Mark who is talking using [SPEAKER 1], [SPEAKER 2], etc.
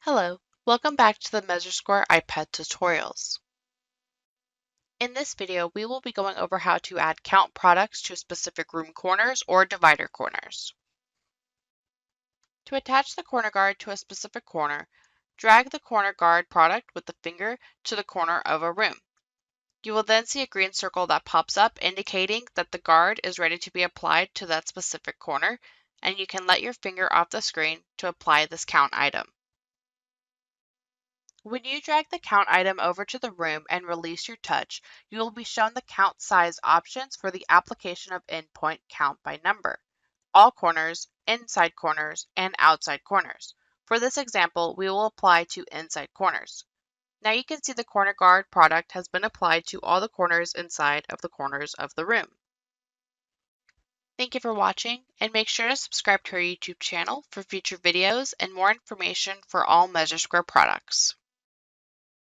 [SPEAKER 1] Hello, welcome back to the MeasureSquare iPad tutorials. In this video, we will be going over how to add count products to specific room corners or divider corners. To attach the corner guard to a specific corner, drag the corner guard product with the finger to the corner of a room. You will then see a green circle that pops up indicating that the guard is ready to be applied to that specific corner, and you can let your finger off the screen to apply this count item. When you drag the count item over to the room and release your touch, you will be shown the count size options for the application of endpoint count by number, all corners, inside corners, and outside corners. For this example, we will apply to inside corners. Now you can see the corner guard product has been applied to all the corners inside of the corners of the room. Thank you for watching, and make sure to subscribe to our YouTube channel for future videos and more information for all MeasureSquare products.